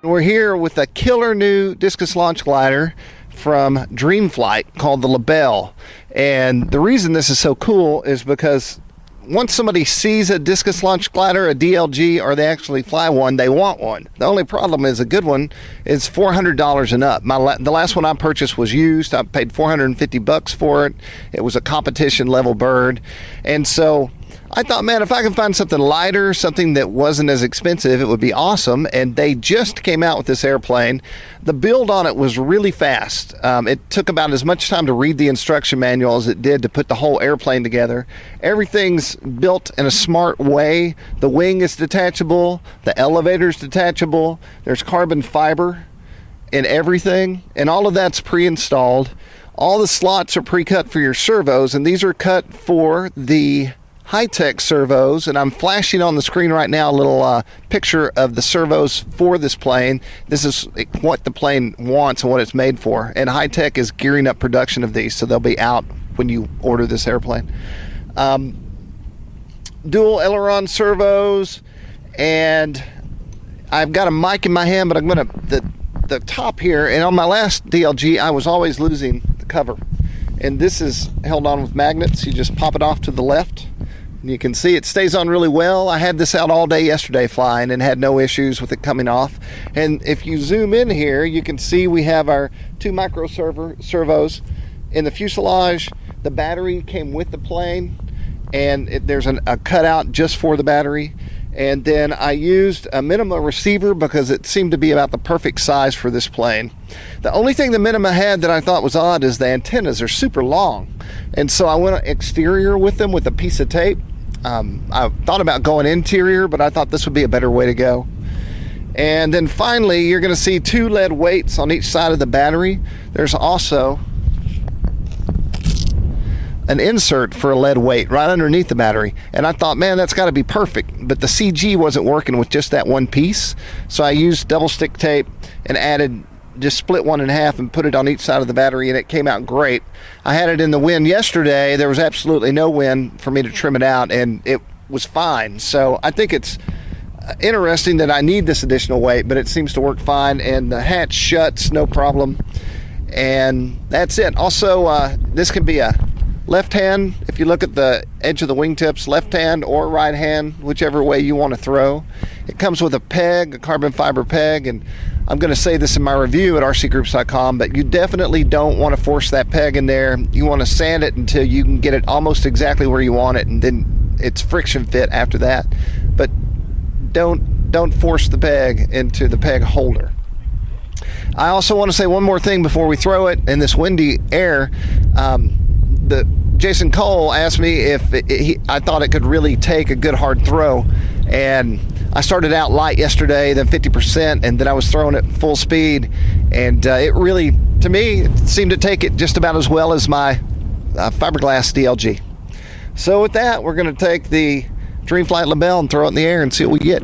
We're here with a killer new discus launch glider from Dream-Flight called the Libelle. And the reason this is so cool is because once somebody sees a discus launch glider, a DLG, or they actually fly one, they want one. The only problem is a good one is $400 and up. The last one I purchased was used. I paid $450 for it. It was a competition level bird. And so I thought, man, if I can find something lighter, something that wasn't as expensive, it would be awesome. And they just came out with this airplane. The build on it was really fast. It took about as much time to read the instruction manual as it did to put the whole airplane together. Everything's built in a smart way. The wing is detachable. The elevator's detachable. There's carbon fiber in everything. And all of that's pre-installed. All the slots are pre-cut for your servos. And these are cut for the high-tech servos, and I'm flashing on the screen right now a little picture of the servos for this plane. This is what the plane wants and what it's made for, and high-tech is gearing up production of these, so they'll be out when you order this airplane. Dual aileron servos, and I've got a mic in my hand, but I'm gonna the top here, and on my last DLG I was always losing the cover, and this is held on with magnets. You just pop it off to the left. You can see it stays on really well. I had this out all day yesterday flying and had no issues with it coming off. And if you zoom in here, you can see we have our two micro servos in the fuselage. The battery came with the plane, and there's a cutout just for the battery. And then I used a Minima receiver because it seemed to be about the perfect size for this plane. The only thing the Minima had that I thought was odd is the antennas are super long. And so I went exterior with them with a piece of tape. I thought about going interior, but I thought this would be a better way to go. And then finally, you're going to see two lead weights on each side of the battery. There's also an insert for a lead weight right underneath the battery. And I thought, man, that's got to be perfect. But the CG wasn't working with just that one piece. So I used double stick tape and just split one in half and put it on each side of the battery, and it came out great. I had it in the wind yesterday. There was absolutely no wind for me to trim it out, and it was fine. So I think it's interesting that I need this additional weight, but it seems to work fine, and the hatch shuts no problem. And that's it. Also, this can be a left hand. If you look at the edge of the wingtips, left hand or right hand, whichever way you want to throw. It comes with a peg, a carbon fiber peg, and I'm going to say this in my review at rcgroups.com, but you definitely don't want to force that peg in there. You want to sand it until you can get it almost exactly where you want it, and then it's friction fit after that. But don't force the peg into the peg holder. I also want to say one more thing before we throw it in this windy air. Jason Cole asked me if I thought it could really take a good hard throw, and I started out light yesterday, then 50%, and then I was throwing it full speed, and it really, to me, it seemed to take it just about as well as my fiberglass DLG. So with that, we're going to take the Dream-Flight Libelle and throw it in the air and see what we get.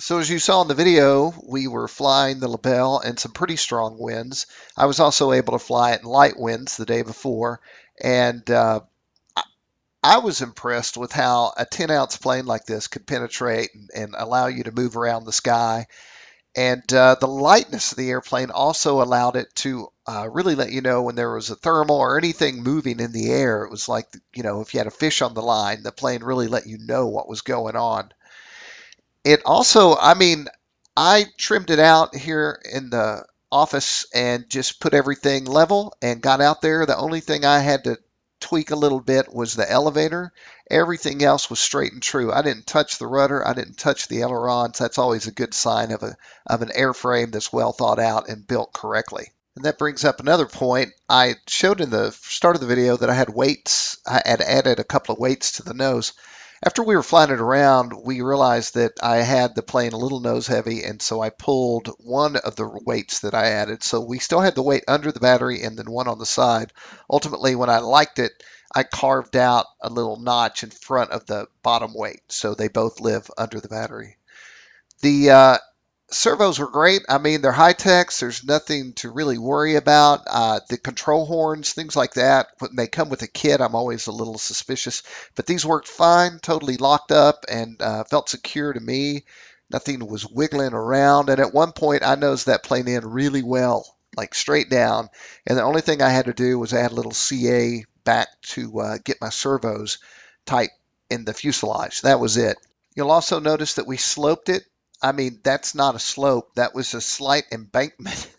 So as you saw in the video, we were flying the Libelle in some pretty strong winds. I was also able to fly it in light winds the day before, and I was impressed with how a 10-ounce plane like this could penetrate and allow you to move around the sky. And the lightness of the airplane also allowed it to really let you know when there was a thermal or anything moving in the air. It was like, if you had a fish on the line, the plane really let you know what was going on. It also, I mean, I trimmed it out here in the office and just put everything level and got out there. The only thing I had to tweak a little bit was the elevator. Everything else was straight and true. I didn't touch the rudder. I didn't touch the ailerons. That's always a good sign of an airframe that's well thought out and built correctly. And that brings up another point. I showed in the start of the video that I had weights. I had added a couple of weights to the nose. After we were flying it around, we realized that I had the plane a little nose heavy, and so I pulled one of the weights that I added. So we still had the weight under the battery and then one on the side. Ultimately, when I liked it, I carved out a little notch in front of the bottom weight, so they both live under the battery. The servos were great. I mean, they're high techs. There's nothing to really worry about. The control horns, things like that, when they come with a kit, I'm always a little suspicious. But these worked fine, totally locked up, and felt secure to me. Nothing was wiggling around. And at one point, I nosed that plane in really well, like straight down. And the only thing I had to do was add a little CA back to get my servos tight in the fuselage. That was it. You'll also notice that we sloped it. I mean, that's not a slope. That was a slight embankment.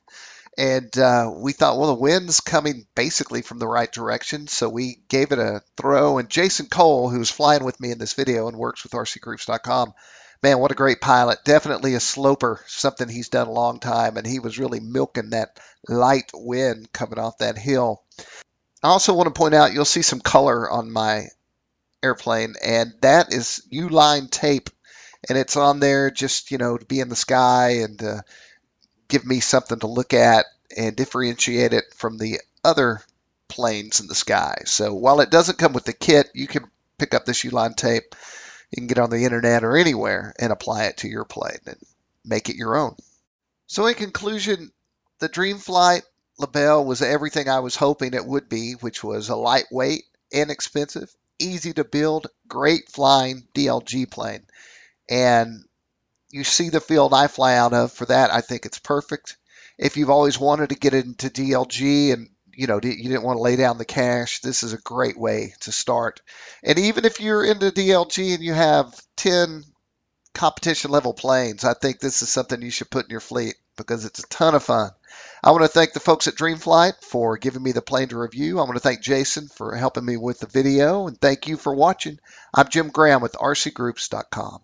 And we thought, well, the wind's coming basically from the right direction. So we gave it a throw. And Jason Cole, who's flying with me in this video and works with rcgroups.com, man, what a great pilot. Definitely a sloper, something he's done a long time. And he was really milking that light wind coming off that hill. I also want to point out, you'll see some color on my airplane, and that is U-line tape. And it's on there just, to be in the sky and give me something to look at and differentiate it from the other planes in the sky. So while it doesn't come with the kit, you can pick up this U-line tape. You can get on the internet or anywhere and apply it to your plane and make it your own. So in conclusion, the Dream-Flight Libelle was everything I was hoping it would be, which was a lightweight, inexpensive, easy to build, great flying DLG plane. And you see the field I fly out of. For that, I think it's perfect. If you've always wanted to get into DLG and you didn't want to lay down the cash, this is a great way to start. And even if you're into DLG and you have 10 competition level planes, I think this is something you should put in your fleet because it's a ton of fun. I want to thank the folks at Dream-Flight for giving me the plane to review. I want to thank Jason for helping me with the video, and thank you for watching. I'm Jim Graham with rcgroups.com.